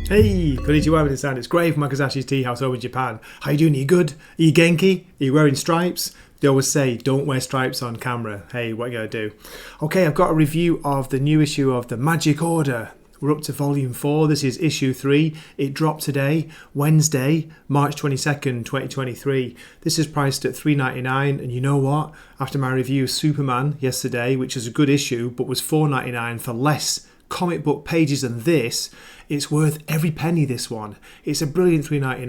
Hey, konnichiwa, minasan. It's Gray from Makazashi's Tea House over in Japan. How you doing? Are you good? Are you genki? Are you wearing stripes? They always say, don't wear stripes on camera. Hey, what are you going to do? Okay, I've got a review of the new issue of The Magic Order. We're up to volume 4. This is issue 3. It dropped today, Wednesday, March 22nd, 2023. This is priced at $3.99. And you know what? After my review of Superman yesterday, which is a good issue, but was $4.99 for less comic book pages than this, it's worth every penny, this one. It's a brilliant $3.99.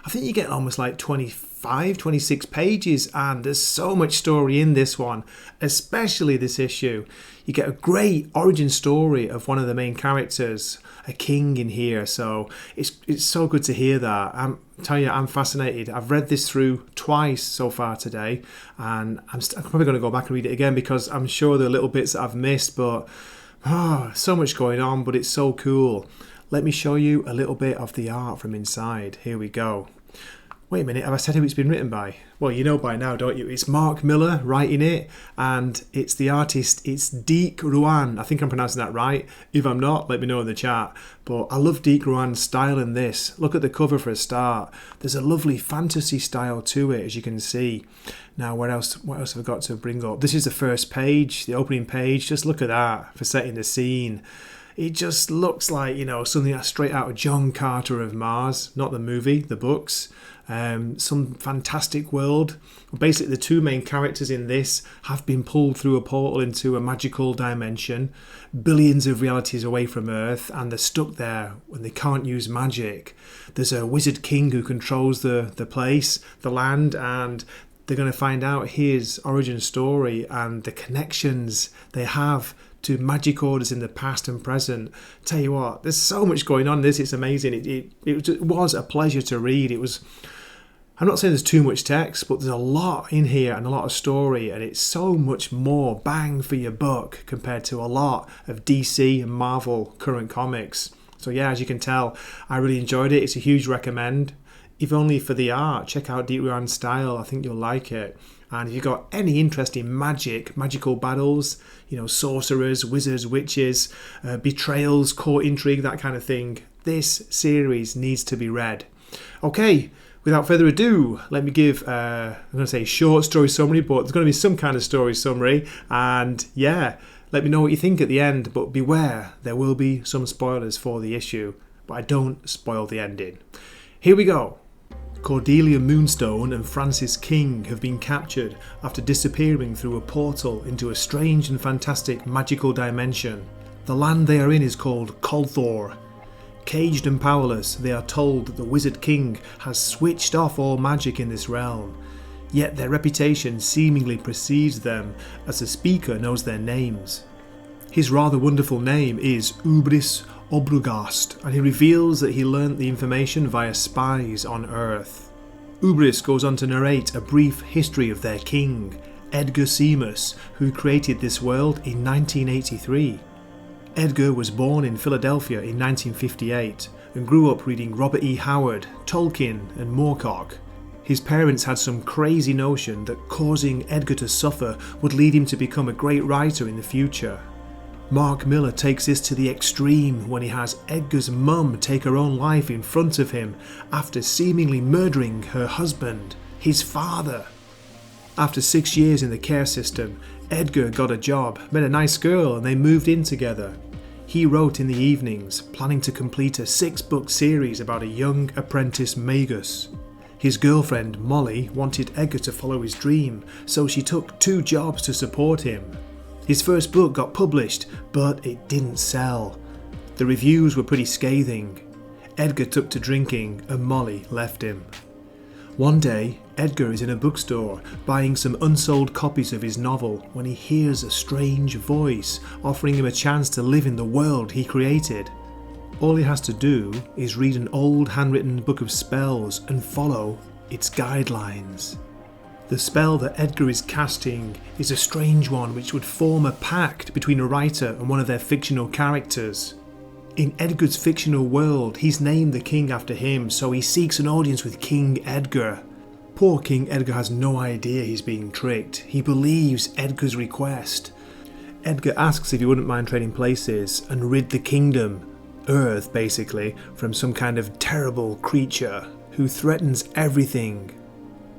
I think you get almost like 26 pages, and there's so much story in this one, especially this issue. You get a great origin story of one of the main characters, a king in here, so it's so good to hear that. I'm telling you, I'm fascinated. I've read this through twice so far today, and I'm probably going to go back and read it again because I'm sure there are little bits that I've missed, but so much going on, but it's so cool. Let me show you a little bit of the art from inside. Here we go. Wait a minute, have I said who it's been written by? Well, you know by now, don't you? It's Mark Millar writing it, and it's the artist, it's King Ruan. I think I'm pronouncing that right. If I'm not, let me know in the chat. But I love King Ruan's style in this. Look at the cover for a start. There's a lovely fantasy style to it, as you can see. Now, what else have I got to bring up? This is the first page, the opening page. Just look at that for setting the scene. It just looks like, you know, something that's straight out of John Carter of Mars, not the movie, the books. Some fantastic world. Basically, the two main characters in this have been pulled through a portal into a magical dimension, billions of realities away from Earth, and they're stuck there when they can't use magic. There's a wizard king who controls the place, the land, and they're going to find out his origin story and the connections they have to magic orders in the past and present. Tell you what, there's so much going on in this. It's amazing. It was a pleasure to read. I'm not saying there's too much text, but there's a lot in here and a lot of story, and it's so much more bang for your buck compared to a lot of DC and Marvel current comics. So yeah, as you can tell, I really enjoyed it. It's a huge recommend. If only for the art, check out King Ruan's style. I think you'll like it. And if you've got any interest in magical battles, you know, sorcerers, wizards, witches, betrayals, court intrigue, that kind of thing, this series needs to be read. Okay, without further ado, let me give, I'm going to say short story summary, but there's going to be some kind of story summary. And yeah, let me know what you think at the end, but beware, there will be some spoilers for the issue, but I don't spoil the ending. Here we go. Cordelia Moonstone and Francis King have been captured after disappearing through a portal into a strange and fantastic magical dimension. The land they are in is called Kolthor. Caged and powerless, they are told that the Wizard King has switched off all magic in this realm. Yet their reputation seemingly precedes them, as the speaker knows their names. His rather wonderful name is Ubris Obrugast, and he reveals that he learnt the information via spies on Earth. Ubris goes on to narrate a brief history of their king, Edgar Seamus, who created this world in 1983. Edgar was born in Philadelphia in 1958 and grew up reading Robert E. Howard, Tolkien and Moorcock. His parents had some crazy notion that causing Edgar to suffer would lead him to become a great writer in the future. Mark Millar takes this to the extreme when he has Edgar's mum take her own life in front of him after seemingly murdering her husband, his father. After 6 years in the care system, Edgar got a job, met a nice girl, and they moved in together. He wrote in the evenings, planning to complete a 6-book series about a young apprentice magus. His girlfriend, Molly, wanted Edgar to follow his dream, so she took 2 jobs to support him. His first book got published, but it didn't sell. The reviews were pretty scathing. Edgar took to drinking, and Molly left him. One day, Edgar is in a bookstore buying some unsold copies of his novel when he hears a strange voice offering him a chance to live in the world he created. All he has to do is read an old handwritten book of spells and follow its guidelines. The spell that Edgar is casting is a strange one which would form a pact between a writer and one of their fictional characters. In Edgar's fictional world, he's named the king after him, so he seeks an audience with King Edgar. Poor King Edgar has no idea he's being tricked. He believes Edgar's request. Edgar asks if he wouldn't mind trading places and rid the kingdom. Earth, basically, from some kind of terrible creature who threatens everything.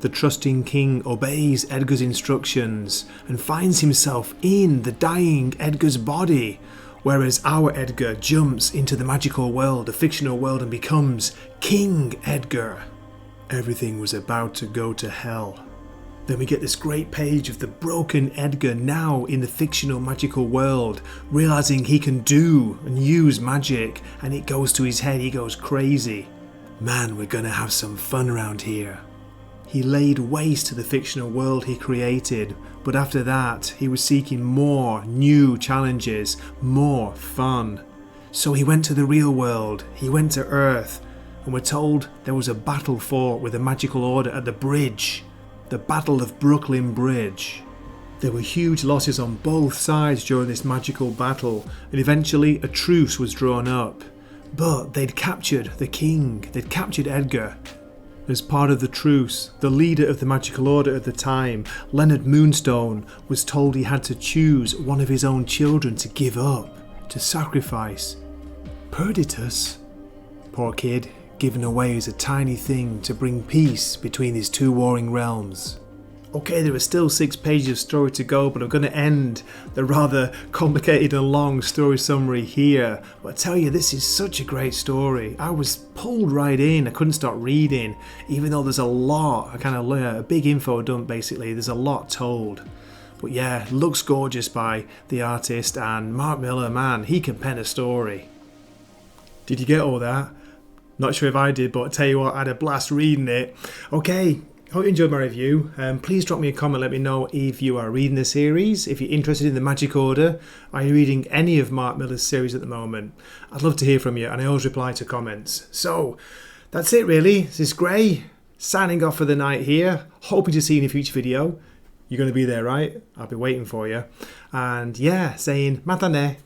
The trusting king obeys Edgar's instructions and finds himself in the dying Edgar's body, whereas our Edgar jumps into the magical world, the fictional world, and becomes King Edgar. Everything was about to go to hell. Then we get this great page of the broken Edgar now in the fictional magical world, realizing he can do and use magic, and it goes to his head, he goes crazy. Man, we're gonna have some fun around here. He laid waste to the fictional world he created, but after that, he was seeking more new challenges, more fun. So he went to the real world, he went to Earth, and we're told there was a battle fought with a magical order at the bridge. The Battle of Brooklyn Bridge. There were huge losses on both sides during this magical battle, and eventually a truce was drawn up. But they'd captured the king, they'd captured Edgar. As part of the truce, the leader of the magical order at the time, Leonard Moonstone, was told he had to choose one of his own children to give up, to sacrifice. Perditus? Poor kid, given away as a tiny thing to bring peace between these two warring realms. Okay, there are still 6 pages of story to go, but I'm going to end the rather complicated and long story summary here. But I tell you, this is such a great story. I was pulled right in, I couldn't stop reading, even though there's a lot, a big info dump basically, there's a lot told. But yeah, looks gorgeous by the artist, and Mark Millar, man, he can pen a story. Did you get all that? Not sure if I did, but I tell you what, I had a blast reading it. Okay, hope you enjoyed my review. Please drop me a comment, let me know if you are reading the series, if you're interested in the Magic Order. Are you reading any of Mark Millar's series at the moment? I'd love to hear from you, and I always reply to comments. So, that's it really. This is Gray, signing off for the night here. Hoping to see you in a future video. You're going to be there, right? I'll be waiting for you. And yeah, saying matane.